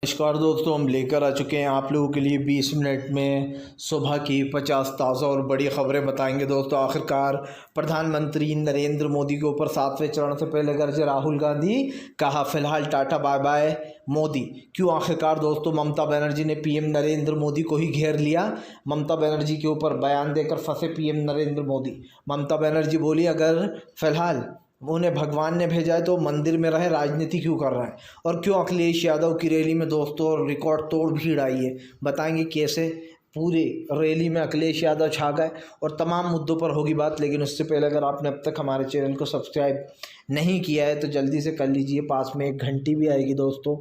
नमस्कार दोस्तों, हम लेकर आ चुके हैं आप लोगों के लिए 20 मिनट में सुबह की 50 ताज़ा और बड़ी खबरें बताएंगे। दोस्तों, आखिरकार प्रधानमंत्री नरेंद्र मोदी के ऊपर 7वें चरण से पहले गर्जे राहुल गांधी, कहा फिलहाल टाटा बाय बाय मोदी। क्यों? आखिरकार दोस्तों, ममता बनर्जी ने पीएम नरेंद्र मोदी को ही घेर लिया। ममता बनर्जी के ऊपर बयान देकर फंसे पीएम नरेंद्र मोदी। ममता बनर्जी बोली, अगर फिलहाल उन्हें भगवान ने भेजा है तो मंदिर में रहे, राजनीति क्यों कर रहे हैं। और क्यों अखिलेश यादव की रैली में दोस्तों रिकॉर्ड तोड़ भीड़ आई है, बताएंगे कैसे। पूरे रैली में अखिलेश यादव छा गए और तमाम मुद्दों पर होगी बात। लेकिन उससे पहले अगर आपने अब तक हमारे चैनल को सब्सक्राइब नहीं किया है तो जल्दी से कर लीजिए। पास में एक घंटी भी आएगी दोस्तों,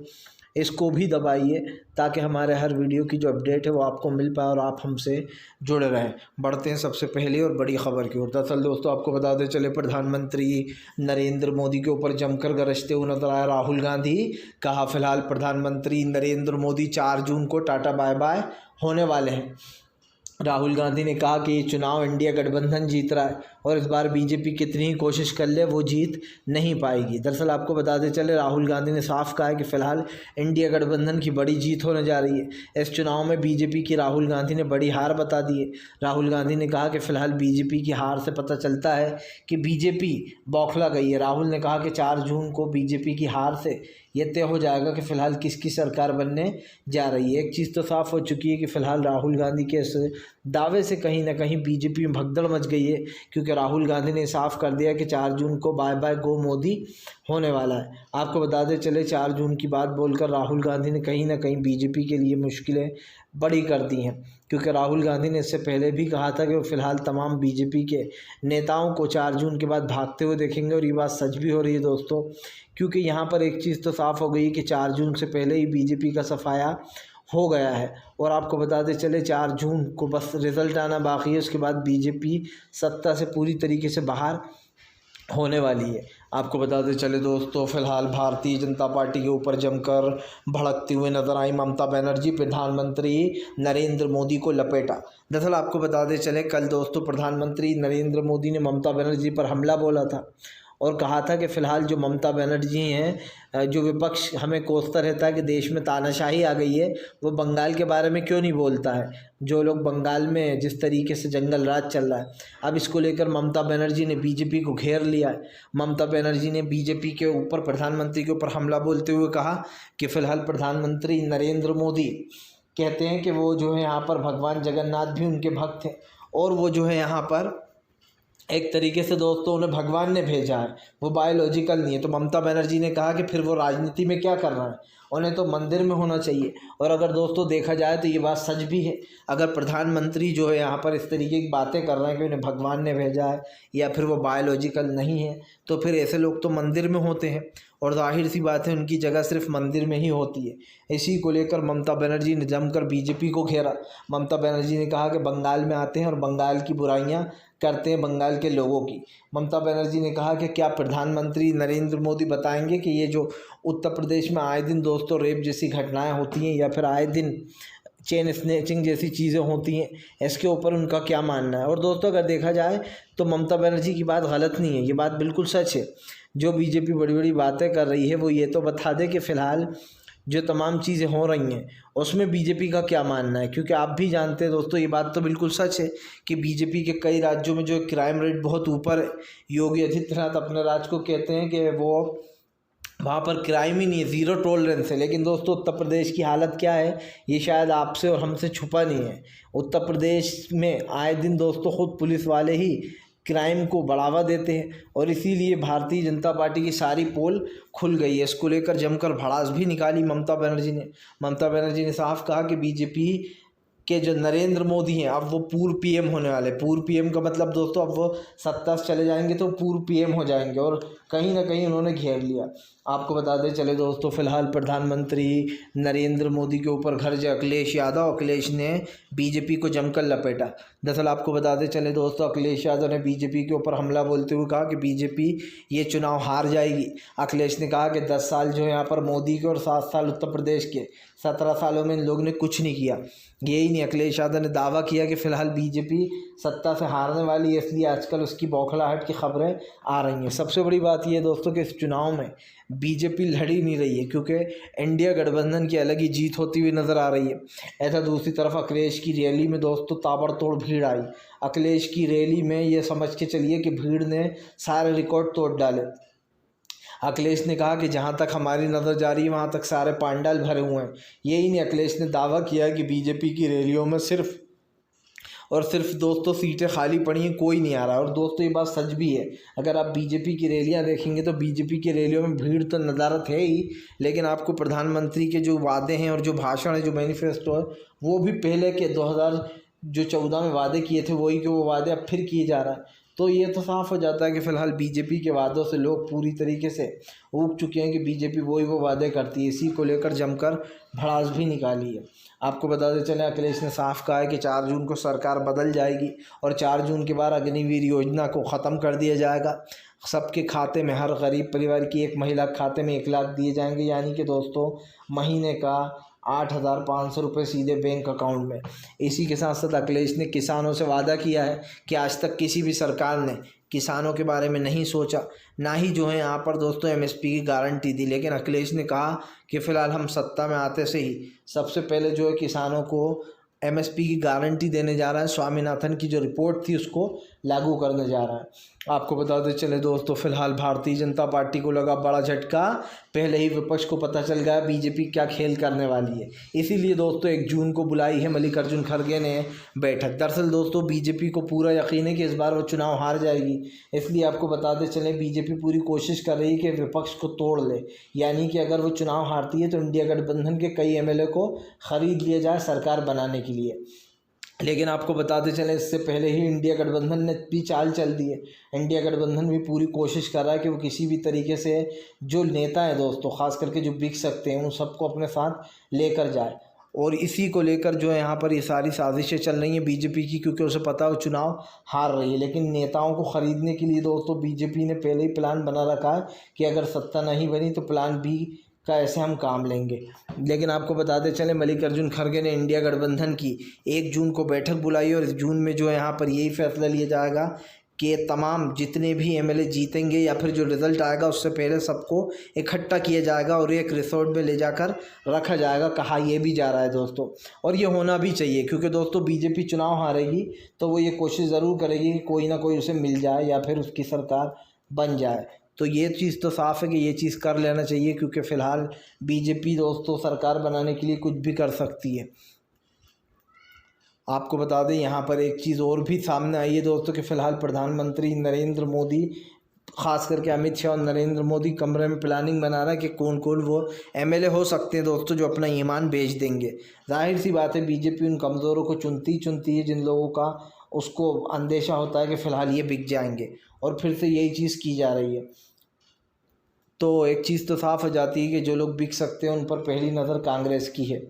इसको भी दबाइए ताकि हमारे हर वीडियो की जो अपडेट है वो आपको मिल पाए और आप हमसे जुड़े रहें। बढ़ते हैं सबसे पहले और बड़ी खबर की ओर। दरअसल दोस्तों, आपको बताते चले, प्रधानमंत्री नरेंद्र मोदी के ऊपर जमकर गरजते हुए नजर आया राहुल गांधी। कहा फिलहाल प्रधानमंत्री नरेंद्र मोदी 4 जून को टाटा बाय बाय होने वाले हैं। राहुल गांधी ने कहा कि ये चुनाव इंडिया गठबंधन जीत रहा है और इस बार बीजेपी कितनी ही कोशिश कर ले वो जीत नहीं पाएगी। दरअसल आपको बताते चले, राहुल गांधी ने साफ कहा है कि फिलहाल इंडिया गठबंधन की बड़ी जीत होने जा रही है। इस चुनाव में बीजेपी की राहुल गांधी ने बड़ी हार बता दी है। राहुल गांधी ने कहा कि फिलहाल बीजेपी की हार से पता चलता है कि बीजेपी बौखला गई है। राहुल ने कहा कि 4 जून को बीजेपी की हार से ये तय हो जाएगा कि फ़िलहाल किसकी सरकार बनने जा रही है। एक चीज़ तो साफ़ हो चुकी है कि फ़िलहाल राहुल गांधी के इस दावे से कहीं ना कहीं बीजेपी में भगदड़ मच गई है, क्योंकि राहुल गांधी ने साफ कर दिया कि 4 जून को बाय बाय गो मोदी होने वाला है। आपको बताते चले, 4 जून की बात बोलकर राहुल गांधी ने कहीं ना कहीं बीजेपी के लिए मुश्किलें बड़ी कर दी हैं, क्योंकि राहुल गांधी ने इससे पहले भी कहा था कि वो फिलहाल तमाम बीजेपी के नेताओं को 4 जून के बाद भागते हुए देखेंगे। और ये बात सच भी हो रही है दोस्तों, क्योंकि यहाँ पर एक चीज़ तो साफ़ हो गई कि 4 जून से पहले ही बीजेपी का सफाया हो गया है। और आपको बताते चले, 4 जून को बस रिज़ल्ट आना बाकी है, उसके बाद बीजेपी सत्ता से पूरी तरीके से बाहर होने वाली है। आपको बताते चले दोस्तों, फिलहाल भारतीय जनता पार्टी के ऊपर जमकर भड़कती हुई नजर आई ममता बनर्जी। प्रधानमंत्री नरेंद्र मोदी को लपेटा। दरअसल आपको बताते चले, कल दोस्तों प्रधानमंत्री नरेंद्र मोदी ने ममता बनर्जी पर हमला बोला था और कहा था कि फ़िलहाल जो ममता बनर्जी हैं, जो विपक्ष हमें कोसता रहता है कि देश में तानाशाही आ गई है, वो बंगाल के बारे में क्यों नहीं बोलता है। जो लोग बंगाल में जिस तरीके से जंगल राज चल रहा है, अब इसको लेकर ममता बनर्जी ने बीजेपी को घेर लिया है। ममता बनर्जी ने बीजेपी के ऊपर, प्रधानमंत्री के ऊपर हमला बोलते हुए कहा कि फ़िलहाल प्रधानमंत्री नरेंद्र मोदी कहते हैं कि वो जो है यहाँ पर भगवान जगन्नाथ भी उनके भक्त हैं और वो जो है यहाँ पर एक तरीके से दोस्तों उन्हें भगवान ने भेजा है, वो बायोलॉजिकल नहीं है। तो ममता बनर्जी ने कहा कि फिर वो राजनीति में क्या कर रहा है, उन्हें तो मंदिर में होना चाहिए। और अगर दोस्तों देखा जाए तो ये बात सच भी है। अगर प्रधानमंत्री जो है यहाँ पर इस तरीके की बातें कर रहे हैं कि उन्हें भगवान ने भेजा है या फिर वो बायोलॉजिकल नहीं है, तो फिर ऐसे लोग तो मंदिर में होते हैं और जाहिर सी बात है उनकी जगह सिर्फ मंदिर में ही होती है। इसी को लेकर ममता बनर्जी ने जमकर बीजेपी को घेरा। ममता बनर्जी ने कहा कि बंगाल में आते हैं और बंगाल की बुराइयां करते हैं बंगाल के लोगों की। ममता बनर्जी ने कहा कि क्या प्रधानमंत्री नरेंद्र मोदी बताएंगे कि ये जो उत्तर प्रदेश में आए दिन दोस्तों रेप जैसी घटनाएं होती हैं या फिर आए दिन चेन स्नैचिंग जैसी चीज़ें होती हैं, इसके ऊपर उनका क्या मानना है। और दोस्तों अगर देखा जाए तो ममता बनर्जी की बात गलत नहीं है, ये बात बिल्कुल सच है। जो बीजेपी बड़ी बड़ी बातें कर रही है वो ये तो बता दे कि फ़िलहाल जो तमाम चीज़ें हो रही हैं उसमें बीजेपी का क्या मानना है, क्योंकि आप भी जानते हैं दोस्तों, ये बात तो बिल्कुल सच है कि बीजेपी के कई राज्यों में जो क्राइम रेट बहुत ऊपर है। योगी आदित्यनाथ अपने राज्य को कहते हैं कि वो वहाँ पर क्राइम ही नहीं है, ज़ीरो टॉलरेंस है। लेकिन दोस्तों उत्तर प्रदेश की हालत क्या है, ये शायद आपसे और हमसे छुपा नहीं है। उत्तर प्रदेश में आए दिन दोस्तों खुद पुलिस वाले ही क्राइम को बढ़ावा देते हैं और इसीलिए भारतीय जनता पार्टी की सारी पोल खुल गई है। इसको लेकर जमकर भड़ास भी निकाली ममता बनर्जी ने। ममता बनर्जी ने साफ कहा कि बीजेपी के जो नरेंद्र मोदी हैं अब वो पूर्व पीएम होने वाले। पूर्व पीएम का मतलब दोस्तों अब वो सत्ता से चले जाएंगे तो पूर्व पीएम हो जाएंगे और कहीं ना कहीं उन्होंने घेर लिया। आपको बताते चले दोस्तों, फिलहाल प्रधानमंत्री नरेंद्र मोदी के ऊपर गरजे अखिलेश यादव। अखिलेश ने बीजेपी को जमकर लपेटा। दरअसल आपको बताते चले दोस्तों, अखिलेश यादव ने बीजेपी के ऊपर हमला बोलते हुए कहा कि बीजेपी ये चुनाव हार जाएगी। अखिलेश ने कहा कि 10 साल जो है यहाँ पर मोदी के और 7 साल उत्तर प्रदेश के, 17 सालों में इन लोगों ने कुछ नहीं किया। यही नहीं, अखिलेश यादव ने दावा किया कि फ़िलहाल बीजेपी सत्ता से हारने वाली है, इसलिए आजकल उसकी बौखलाहट की खबरें आ रही हैं। सबसे बड़ी बात बात ये दोस्तों कि इस चुनाव में बीजेपी लड़ ही नहीं रही है, क्योंकि इंडिया गठबंधन की अलग ही जीत होती हुई नज़र आ रही है। ऐसा दूसरी तरफ अखिलेश की रैली में दोस्तों ताबड़तोड़ भीड़ आई। अखिलेश की रैली में ये समझ के चलिए कि भीड़ ने सारे रिकॉर्ड तोड़ डाले। अखिलेश ने कहा कि जहाँ तक हमारी नज़र जा रही है वहाँ तक सारे पांडाल भरे हुए हैं। यही नहीं, अखिलेश ने दावा किया कि बीजेपी की रैलियों में सिर्फ और सिर्फ दोस्तों सीटें खाली पड़ी हैं, कोई नहीं आ रहा। और दोस्तों ये बात सच भी है। अगर आप बीजेपी की रैलियां देखेंगे तो बीजेपी की रैलियों में भीड़ तो नज़ारत है ही, लेकिन आपको प्रधानमंत्री के जो वादे हैं और जो भाषण है, जो मैनिफेस्टो है, वो भी पहले के 2014 में वादे किए थे वही के वो वादे अब फिर किए जा रहा है। तो ये तो साफ़ हो जाता है कि फ़िलहाल बीजेपी के वादों से लोग पूरी तरीके से ऊब चुके हैं कि बीजेपी वही वो वादे करती है। इसी को लेकर जमकर भड़ास भी निकाली है। आपको बताते चलें अखिलेश ने साफ कहा है कि 4 जून को सरकार बदल जाएगी और 4 जून के बाद अग्निवीर योजना को ख़त्म कर दिया जाएगा। सबके खाते में, हर गरीब परिवार की एक महिला खाते में 1 लाख दिए जाएंगे, यानी कि दोस्तों महीने का 8,500 रुपये सीधे बैंक अकाउंट में। इसी के साथ साथ अखिलेश ने किसानों से वादा किया है कि आज तक किसी भी सरकार ने किसानों के बारे में नहीं सोचा, ना ही जो है यहाँ पर दोस्तों एमएसपी की गारंटी दी। लेकिन अखिलेश ने कहा कि फ़िलहाल हम सत्ता में आते से ही सबसे पहले जो है किसानों को एमएसपी की गारंटी देने जा रहा है। स्वामीनाथन की जो रिपोर्ट थी उसको लागू करने जा रहा है। आपको बताते चले दोस्तों फ़िलहाल भारतीय जनता पार्टी को लगा बड़ा झटका। पहले ही विपक्ष को पता चल गया बीजेपी क्या खेल करने वाली है। इसीलिए दोस्तों 1 जून को बुलाई है मल्लिकार्जुन खड़गे ने बैठक। दरअसल दोस्तों बीजेपी को पूरा यकीन है कि इस बार वो चुनाव हार जाएगी। इसलिए आपको बताते चलें बीजेपी पूरी कोशिश कर रही है कि विपक्ष को तोड़ ले, यानी कि अगर वो चुनाव हारती है तो इंडिया गठबंधन के कई एमएलए को ख़रीद लिया जाए सरकार बनाने के लिए। लेकिन आपको बताते चलें इससे पहले ही इंडिया गठबंधन ने भी चाल चल दी है। इंडिया गठबंधन भी पूरी कोशिश कर रहा है कि वो किसी भी तरीके से जो नेता हैं दोस्तों, ख़ास करके जो बिक सकते हैं, उन सबको अपने साथ लेकर जाए। और इसी को लेकर जो है यहाँ पर ये सारी साजिशें चल रही हैं बीजेपी की, क्योंकि उसे पता है वो चुनाव हार रही है। लेकिन नेताओं को ख़रीदने के लिए दोस्तों बीजेपी ने पहले ही प्लान बना रखा है कि अगर सत्ता नहीं बनी तो प्लान बी का ऐसे हम काम लेंगे। लेकिन आपको बताते चलें मल्लिकार्जुन खड़गे ने इंडिया गठबंधन की 1 जून को बैठक बुलाई और इस जून में जो है यहाँ पर यही फैसला लिया जाएगा कि तमाम जितने भी एमएलए जीतेंगे या फिर जो रिज़ल्ट आएगा उससे पहले सबको इकट्ठा किया जाएगा और एक रिसोर्ट में ले जाकर रखा जाएगा। कहा यह भी जा रहा है दोस्तों, और ये होना भी चाहिए, क्योंकि दोस्तों बीजेपी चुनाव हारेगी तो वो ये कोशिश ज़रूर करेगी कि कोई ना कोई उसे मिल जाए या फिर उसकी सरकार बन जाए। तो ये चीज़ तो साफ़ है कि ये चीज़ कर लेना चाहिए, क्योंकि फ़िलहाल बीजेपी दोस्तों सरकार बनाने के लिए कुछ भी कर सकती है। आपको बता दें यहाँ पर एक चीज़ और भी सामने आई है दोस्तों कि फ़िलहाल प्रधानमंत्री नरेंद्र मोदी, ख़ास करके अमित शाह और नरेंद्र मोदी कमरे में प्लानिंग बना रहा है कि कौन कौन वो एमएलए हो सकते हैं दोस्तों जो अपना ईमान बेच देंगे। जाहिर सी बात है बीजेपी उन कमज़ोरों को चुनती है जिन लोगों का उसको अंदेशा होता है कि फ़िलहाल ये बिक जाएंगे, और फिर से यही चीज़ की जा रही है। तो एक चीज़ तो साफ़ हो जाती है कि जो लोग बिक सकते हैं उन पर पहली नज़र कांग्रेस की है।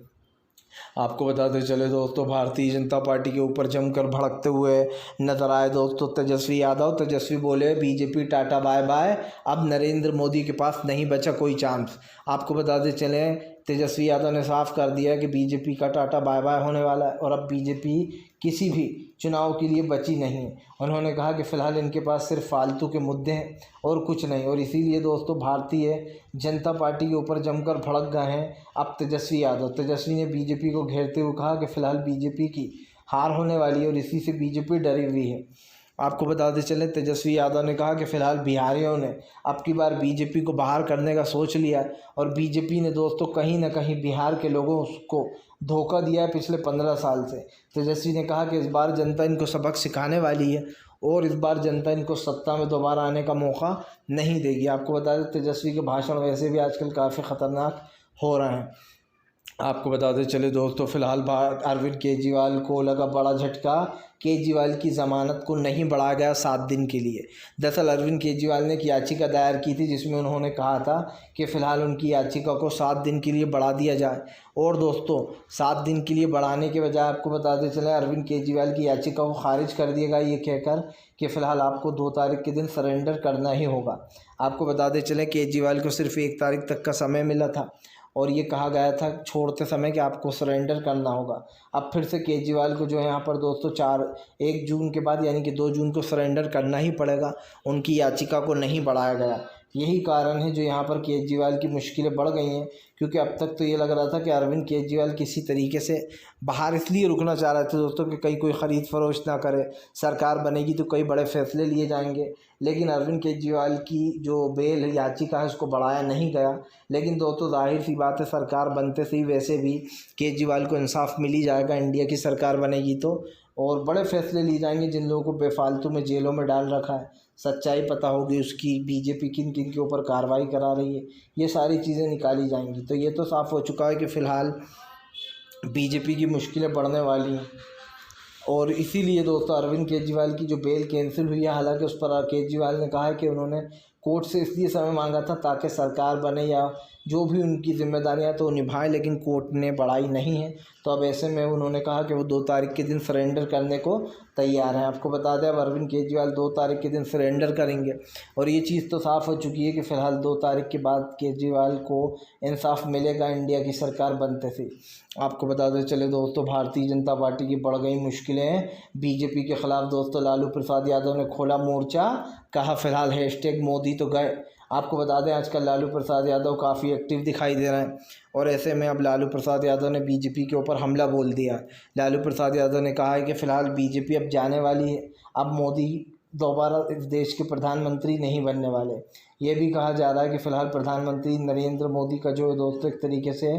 आपको बताते चले दोस्तों भारतीय जनता पार्टी के ऊपर जमकर भड़कते हुए नजर आए दोस्तों तेजस्वी यादव। तेजस्वी बोले बीजेपी टाटा बाय बाय, अब नरेंद्र मोदी के पास नहीं बचा कोई चांस। आपको बताते चले तेजस्वी यादव ने साफ कर दिया कि बीजेपी का टाटा बाय बाय होने वाला है और अब बीजेपी किसी भी चुनाव के लिए बची नहीं है। उन्होंने कहा कि फ़िलहाल इनके पास सिर्फ फालतू के मुद्दे हैं और कुछ नहीं, और इसीलिए दोस्तों भारतीय जनता पार्टी के ऊपर जमकर भड़क गए हैं अब तेजस्वी यादव। तेजस्वी ने बीजेपी को घेरते हुए कहा कि फ़िलहाल बीजेपी की हार होने वाली है और इसी से बीजेपी डरी हुई है। आपको बताते चलें तेजस्वी यादव ने कहा कि फ़िलहाल बिहारियों ने अब की बार बीजेपी को बाहर करने का सोच लिया और बीजेपी ने दोस्तों कहीं ना कहीं बिहार के लोगों को धोखा दिया है पिछले 15 साल से। तेजस्वी ने कहा कि इस बार जनता इनको सबक सिखाने वाली है और इस बार जनता इनको सत्ता में दोबारा आने का मौका नहीं देगी। आपको बता दें तेजस्वी के भाषण वैसे भी आजकल काफ़ी ख़तरनाक हो रहे हैं। आपको बताते चले दोस्तों फ़िलहाल अरविंद केजरीवाल को लगा बड़ा झटका। केजरीवाल की ज़मानत को नहीं बढ़ाया गया 7 दिन के लिए। दरअसल अरविंद केजरीवाल ने एक याचिका दायर की थी जिसमें उन्होंने कहा था कि फ़िलहाल उनकी याचिका को 7 दिन के लिए बढ़ा दिया जाए, और दोस्तों 7 दिन के लिए बढ़ाने के बजाय आपको बताते चले अरविंद केजरीवाल की याचिका को खारिज कर दिया गया ये कहकर कि फ़िलहाल आपको 2 तारीख के दिन सरेंडर करना ही होगा। आपको बताते चलें केजरीवाल को सिर्फ 1 तारीख तक का समय मिला था और ये कहा गया था छोड़ते समय कि आपको सरेंडर करना होगा। अब फिर से केजरीवाल को जो है यहाँ पर दोस्तों 1 जून के बाद यानी कि 2 जून को सरेंडर करना ही पड़ेगा। उनकी याचिका को नहीं बढ़ाया गया। यही कारण है जो यहाँ पर केजरीवाल की मुश्किलें बढ़ गई हैं, क्योंकि अब तक तो ये लग रहा था कि अरविंद केजरीवाल किसी तरीके से बाहर इसलिए रुकना चाह रहे थे दोस्तों कि कहीं कोई ख़रीद फरोख्त ना करे, सरकार बनेगी तो कई बड़े फैसले लिए जाएंगे। लेकिन अरविंद केजरीवाल की जो बेल याचिका है उसको बढ़ाया नहीं गया। लेकिन दोस्तों ज़ाहिर सी बात है, सरकार बनते से ही वैसे भी केजरीवाल को इंसाफ मिल ही जाएगा, इंडिया की सरकार बनेगी तो, और बड़े फैसले लिए जाएंगे। जिन लोगों को बेफालतू में जेलों में डाल रखा है, सच्चाई पता होगी उसकी, बीजेपी किन किन के ऊपर कार्रवाई करा रही है, ये सारी चीज़ें निकाली जाएंगी। तो ये तो साफ़ हो चुका है कि फ़िलहाल बीजेपी की मुश्किलें बढ़ने वाली हैं। और इसीलिए दोस्तों अरविंद केजरीवाल की जो बेल कैंसिल हुई है, हालांकि उस पर केजरीवाल ने कहा है कि उन्होंने कोर्ट से इसलिए समय मांगा था ताकि सरकार बने या जो भी उनकी जिम्मेदारियां तो निभाएं, लेकिन कोर्ट ने बढ़ाई नहीं है। तो अब ऐसे में उन्होंने कहा कि वो 2 तारीख के दिन सरेंडर करने को तैयार हैं। आपको बता दें अब अरविंद केजरीवाल 2 तारीख के दिन सरेंडर करेंगे, और ये चीज़ तो साफ़ हो चुकी है कि फ़िलहाल 2 तारीख के बाद केजरीवाल को इंसाफ मिलेगा इंडिया की सरकार बनते से। आपको बताते चले दोस्तों, भारतीय जनता पार्टी की बढ़ गई मुश्किलें बीजेपी के ख़िलाफ़। दोस्तों लालू प्रसाद यादव ने खोला मोर्चा, कहा फ़िलहाल हैशटैग मोदी तो गए। आपको बता दें आजकल लालू प्रसाद यादव काफ़ी एक्टिव दिखाई दे रहे हैं, और ऐसे में अब लालू प्रसाद यादव ने बीजेपी के ऊपर हमला बोल दिया। लालू प्रसाद यादव ने कहा है कि फ़िलहाल बीजेपी अब जाने वाली है, अब मोदी दोबारा इस देश के प्रधानमंत्री नहीं बनने वाले। ये भी कहा जा रहा है कि फ़िलहाल प्रधानमंत्री नरेंद्र मोदी का जो है दोस्तों एक तरीके से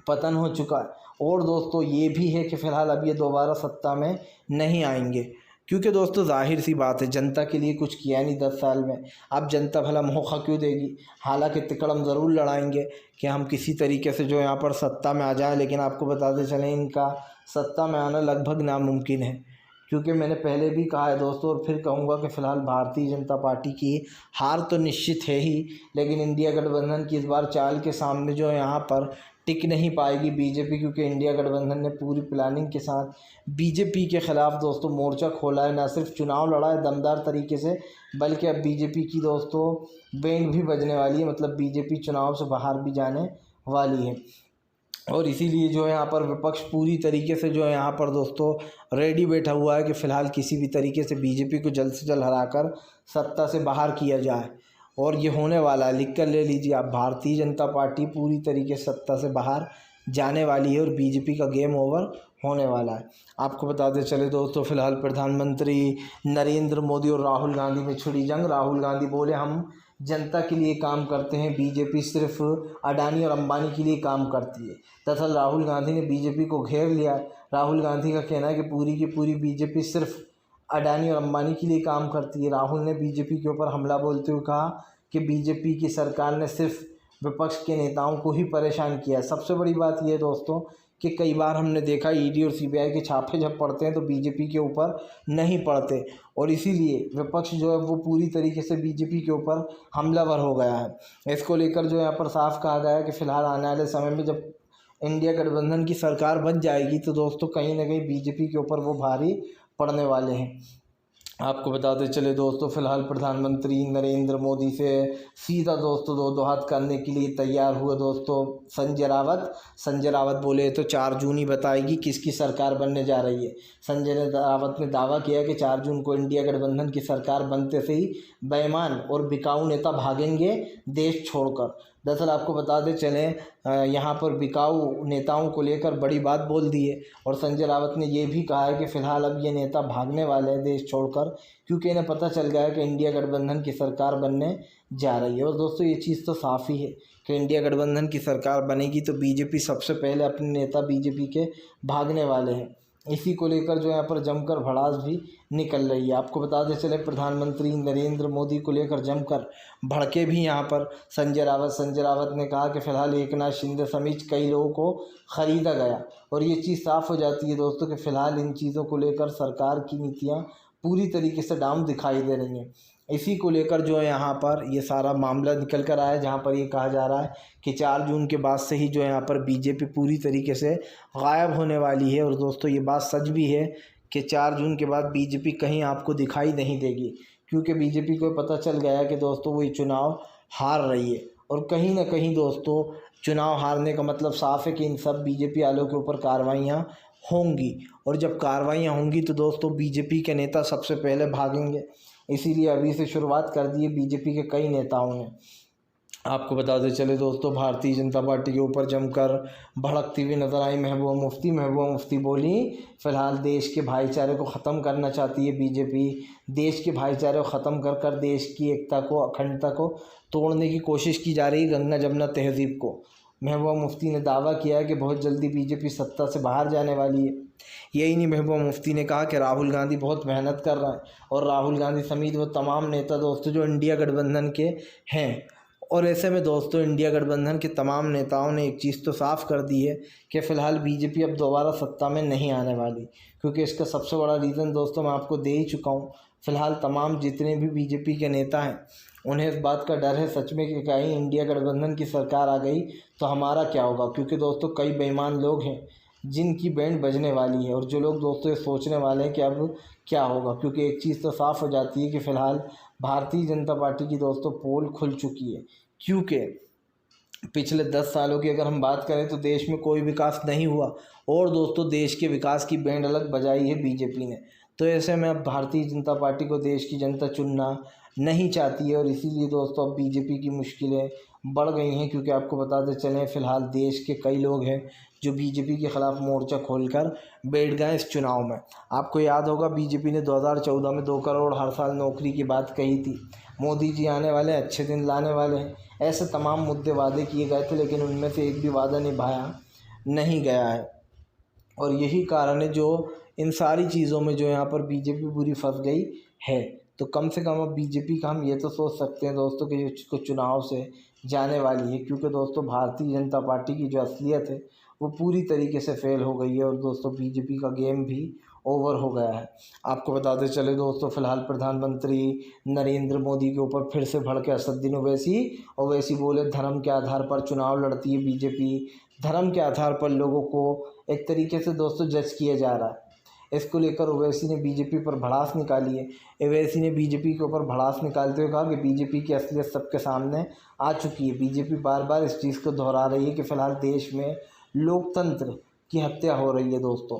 पतन हो चुका है। और दोस्तों ये भी है कि फ़िलहाल अब ये दोबारा सत्ता में नहीं आएंगे, क्योंकि दोस्तों जाहिर सी बात है, जनता के लिए कुछ किया नहीं 10 साल में। अब जनता भला मौका क्यों देगी। हालांकि तिकड़म ज़रूर लड़ाएंगे कि हम किसी तरीके से जो यहाँ पर सत्ता में आ जाएं, लेकिन आपको बताते चलें इनका सत्ता में आना लगभग नामुमकिन है। क्योंकि मैंने पहले भी कहा है दोस्तों, और फिर कहूँगा कि फ़िलहाल भारतीय जनता पार्टी की हार तो निश्चित है ही, लेकिन इंडिया गठबंधन की इस बार चाल के सामने जो है यहाँ पर टिक नहीं पाएगी बीजेपी, क्योंकि इंडिया गठबंधन ने पूरी प्लानिंग के साथ बीजेपी के ख़िलाफ़ दोस्तों मोर्चा खोला है। ना सिर्फ चुनाव लड़ा है दमदार तरीके से, बल्कि अब बीजेपी की दोस्तों बैंड भी बजने वाली है, मतलब बीजेपी चुनाव से बाहर भी जाने वाली है। और इसीलिए जो है यहाँ पर विपक्ष पूरी तरीके से जो है यहाँ पर दोस्तों रेडी बैठा हुआ है कि फ़िलहाल किसी भी तरीके से बीजेपी को जल्द से जल्द हराकर सत्ता से बाहर किया जाए। और ये होने वाला है, लिख कर ले लीजिए आप, भारतीय जनता पार्टी पूरी तरीके से सत्ता से बाहर जाने वाली है और बीजेपी का गेम ओवर होने वाला है। आपको बताते चले दोस्तों, फ़िलहाल प्रधानमंत्री नरेंद्र मोदी और राहुल गांधी में छिड़ी जंग। राहुल गांधी बोले हम जनता के लिए काम करते हैं, बीजेपी सिर्फ अडानी और अंबानी के लिए काम करती है। दरअसल राहुल गांधी ने बीजेपी को घेर लिया। राहुल गांधी का कहना है कि पूरी की पूरी बीजेपी सिर्फ अडानी और अंबानी के लिए काम करती है। राहुल ने बीजेपी के ऊपर हमला बोलते हुए कहा कि बीजेपी की सरकार ने सिर्फ विपक्ष के नेताओं को ही परेशान किया। सबसे बड़ी बात यह है दोस्तों कि कई बार हमने देखा ईडी और सीबीआई के छापे जब पड़ते हैं तो बीजेपी के ऊपर नहीं पड़ते, और इसीलिए विपक्ष जो है वो पूरी तरीके से बीजेपी के ऊपर हमलावर हो गया है। इसको लेकर जो यहाँ पर साफ कहा गया है कि फ़िलहाल आने वाले समय में जब इंडिया गठबंधन की सरकार बन जाएगी तो दोस्तों कहीं ना कहीं बीजेपी के ऊपर वो भारी पड़ने वाले हैं। आपको बताते चले दोस्तों, फ़िलहाल प्रधानमंत्री नरेंद्र मोदी से सीधा दोस्तों दो हाथ करने के लिए तैयार हुए दोस्तों संजय रावत। संजय रावत बोले तो 4 जून ही बताएगी किसकी सरकार बनने जा रही है। संजय रावत ने दावा किया कि 4 जून को इंडिया गठबंधन की सरकार बनते से ही बेईमान और बिकाऊ नेता भागेंगे देश छोड़कर। दरअसल आपको बताते चलें, यहाँ पर बिकाऊ नेताओं को लेकर बड़ी बात बोल दी है, और संजय रावत ने ये भी कहा है कि फ़िलहाल अब ये नेता भागने वाले हैं देश छोड़कर, क्योंकि इन्हें पता चल गया है कि इंडिया गठबंधन की सरकार बनने जा रही है। और दोस्तों ये चीज़ तो साफ़ ही है कि इंडिया गठबंधन की सरकार बनेगी तो बीजेपी सबसे पहले अपने नेता बीजेपी के भागने वाले हैं। इसी को लेकर जो यहाँ पर जमकर भड़ास भी निकल रही है। आपको बताते चले, प्रधानमंत्री नरेंद्र मोदी को लेकर जमकर भड़के भी यहाँ पर संजय रावत। संजय रावत ने कहा कि फ़िलहाल एकनाथ शिंदे समेत कई लोगों को ख़रीदा गया, और ये चीज़ साफ़ हो जाती है दोस्तों कि फ़िलहाल इन चीज़ों को लेकर सरकार की नीतियाँ पूरी तरीके से डाउन दिखाई दे रही हैं। इसी को लेकर जो है यहाँ पर ये सारा मामला निकल कर आया है, जहाँ पर ये कहा जा रहा है कि 4 जून के बाद से ही जो है यहाँ पर बीजेपी पूरी तरीके से गायब होने वाली है। और दोस्तों ये बात सच भी है कि 4 जून के बाद बीजेपी कहीं आपको दिखाई नहीं देगी, क्योंकि बीजेपी को पता चल गया है कि दोस्तों वो ये चुनाव हार रही है। और कहीं ना कहीं दोस्तों चुनाव हारने का मतलब साफ़ है कि इन सब बीजेपी वालों के ऊपर कार्रवाइयाँ होंगी, और जब कार्रवाइयाँ होंगी तो दोस्तों बीजेपी के नेता सबसे पहले भागेंगे। इसीलिए अभी से शुरुआत कर दी है बीजेपी के कई नेताओं ने। आपको बताते चले दोस्तों, भारतीय जनता पार्टी के ऊपर जमकर भड़कती हुई नजर आई महबूबा मुफ्ती। महबूबा मुफ्ती बोली, फिलहाल देश के भाईचारे को ख़त्म करना चाहती है बीजेपी। देश के भाईचारे को ख़त्म कर कर देश की एकता को, अखंडता को तोड़ने की कोशिश की जा रही है, गंगा जमुना तहज़ीब को। महबूबा मुफ्ती ने दावा किया है कि बहुत जल्दी बीजेपी सत्ता से बाहर जाने वाली है। यही नहीं, महबूबा मुफ्ती ने कहा कि राहुल गांधी बहुत मेहनत कर रहा है, और राहुल गांधी समेत वो तमाम नेता दोस्तों जो इंडिया गठबंधन के हैं। और ऐसे में दोस्तों इंडिया गठबंधन के तमाम नेताओं ने एक चीज़ तो साफ़ कर दी है कि फ़िलहाल बीजेपी अब दोबारा सत्ता में नहीं आने वाली, क्योंकि इसका सबसे बड़ा रीज़न दोस्तों मैं आपको दे ही चुका हूँ। फ़िलहाल तमाम जितने भी बीजेपी के नेता हैं उन्हें इस बात का डर है सच में कि कहीं इंडिया गठबंधन की सरकार आ गई तो हमारा क्या होगा, क्योंकि दोस्तों कई बेईमान लोग हैं जिनकी बैंड बजने वाली है, और जो लोग दोस्तों ये सोचने वाले हैं कि अब क्या होगा, क्योंकि एक चीज़ तो साफ़ हो जाती है कि फ़िलहाल भारतीय जनता पार्टी की दोस्तों पोल खुल चुकी है। क्योंकि पिछले 10 सालों की अगर हम बात करें तो देश में कोई विकास नहीं हुआ, और दोस्तों देश के विकास की बैंड अलग बजाई है बीजेपी ने। तो ऐसे में अब भारतीय जनता पार्टी को देश की जनता चुनना नहीं चाहती है, और इसीलिए दोस्तों अब बीजेपी की मुश्किलें बढ़ गई हैं। क्योंकि आपको बताते चलें, फ़िलहाल देश के कई लोग हैं जो बीजेपी के ख़िलाफ़ मोर्चा खोलकर बैठ गए इस चुनाव में। आपको याद होगा बीजेपी ने 2014 में 2 करोड़ हर साल नौकरी की बात कही थी। मोदी जी आने वाले हैं, अच्छे दिन लाने वाले हैं, ऐसे तमाम मुद्दे वादे किए गए थे, लेकिन उनमें से एक भी वादा निभाया नहीं गया है। और यही कारण है जो इन सारी चीज़ों में जो यहाँ पर बीजेपी पूरी फंस गई है। तो कम से कम अब बीजेपी का हम ये तो सोच सकते हैं दोस्तों कि इसको चुनाव से जाने वाली है, क्योंकि दोस्तों भारतीय जनता पार्टी की जो असलियत है वो पूरी तरीके से फेल हो गई है, और दोस्तों बीजेपी का गेम भी ओवर हो गया है। आपको बताते चले दोस्तों, फिलहाल प्रधानमंत्री नरेंद्र मोदी के ऊपर फिर से भड़के असदुद्दीन ओवैसी बोले धर्म के आधार पर चुनाव लड़ती है बीजेपी, धर्म के आधार पर लोगों को एक तरीके से दोस्तों जज किया जा रहा है। इसको लेकर ओवैसी ने बीजेपी पर भड़ास निकाली है। ओवैसी ने बीजेपी के ऊपर भड़ास निकालते हुए कहा कि बीजेपी की असलियत सबके सामने आ चुकी है। बीजेपी बार बार इस चीज़ को दोहरा रही है कि फ़िलहाल देश में लोकतंत्र की हत्या हो रही है दोस्तों।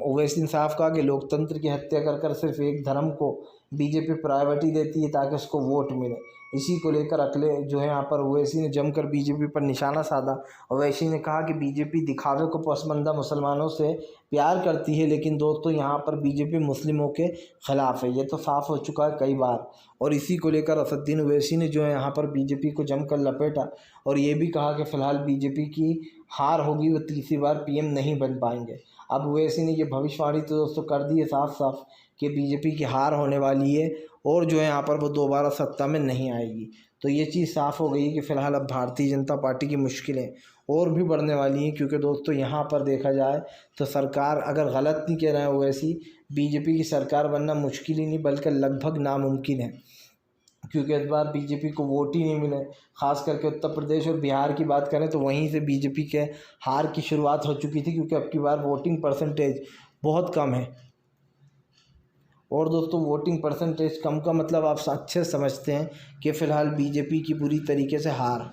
ओवैसी ने साफ कहा कि लोकतंत्र की हत्या कर कर सिर्फ एक धर्म को बीजेपी प्रायोरिटी देती है ताकि उसको वोट मिले। इसी को लेकर अगले जो है यहाँ पर ओवैसी ने जमकर बीजेपी पर निशाना साधा। ओवैसी ने कहा कि बीजेपी दिखावे को पसंदीदा मुसलमानों से प्यार करती है, लेकिन दोस्तों यहाँ पर बीजेपी मुस्लिमों के ख़िलाफ़ है, ये तो साफ़ हो चुका है कई बार। और इसी को लेकर असदुद्दीन ओवैसी ने जो है यहाँ पर बीजेपी को जमकर लपेटा, और ये भी कहा कि फ़िलहाल बीजेपी की हार होगी, वो तीसरी बार पीएम नहीं बन पाएंगे। अब ओवैसी ने ये भविष्यवाणी तो दोस्तों कर दी है साफ साफ कि बीजेपी की हार होने वाली है, और जो है यहाँ पर वो दोबारा सत्ता में नहीं आएगी। तो ये चीज़ साफ़ हो गई कि फ़िलहाल अब भारतीय जनता पार्टी की मुश्किलें और भी बढ़ने वाली हैं। क्योंकि दोस्तों यहाँ पर देखा जाए तो सरकार अगर गलत नहीं कह रहे हैं ओवैसी, बीजेपी की सरकार बनना मुश्किल ही नहीं बल्कि लगभग नामुमकिन है, क्योंकि इस बार बीजेपी को वोट ही नहीं मिले। ख़ास करके उत्तर प्रदेश और बिहार की बात करें तो वहीं से बीजेपी के हार की शुरुआत हो चुकी थी, क्योंकि अब की बार वोटिंग परसेंटेज बहुत कम है। और दोस्तों वोटिंग परसेंटेज कम का मतलब आप अच्छे समझते हैं कि फ़िलहाल बीजेपी की पूरी तरीके से हार,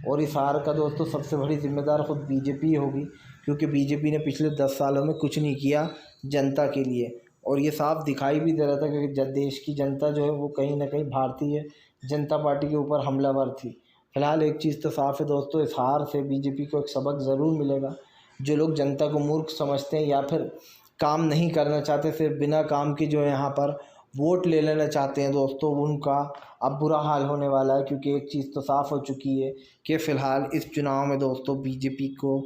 और इस हार का दोस्तों सबसे बड़ी जिम्मेदार खुद बीजेपी होगी, क्योंकि बीजेपी ने पिछले 10 सालों में कुछ नहीं किया जनता के लिए। और ये साफ दिखाई भी दे रहा था कि देश की जनता जो है वो कहीं ना कहीं भारतीय जनता पार्टी के ऊपर हमलावर थी। फिलहाल एक चीज़ तो साफ़ है दोस्तों, इस हार से बीजेपी को एक सबक ज़रूर मिलेगा। जो लोग जनता को मूर्ख समझते हैं या फिर काम नहीं करना चाहते, सिर्फ बिना काम के जो है यहाँ पर वोट ले लेना चाहते हैं दोस्तों, उनका अब बुरा हाल होने वाला है। क्योंकि एक चीज़ तो साफ़ हो चुकी है कि फ़िलहाल इस चुनाव में दोस्तों बीजेपी को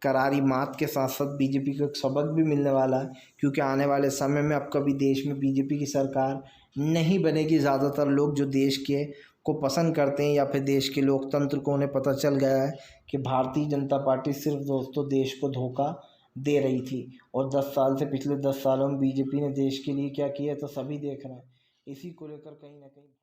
करारी मात के साथ साथ बीजेपी को एक सबक भी मिलने वाला है। क्योंकि आने वाले समय में अब कभी देश में बीजेपी की सरकार नहीं बनेगी। ज़्यादातर लोग जो देश के को पसंद करते हैं या फिर देश के लोकतंत्र को, उन्हें पता चल गया है कि भारतीय जनता पार्टी सिर्फ दोस्तों देश को धोखा दे रही थी। और 10 साल से पिछले 10 सालों में बीजेपी ने देश के लिए क्या किया तो सभी देख रहे हैं। इसी को लेकर कहीं ना कहीं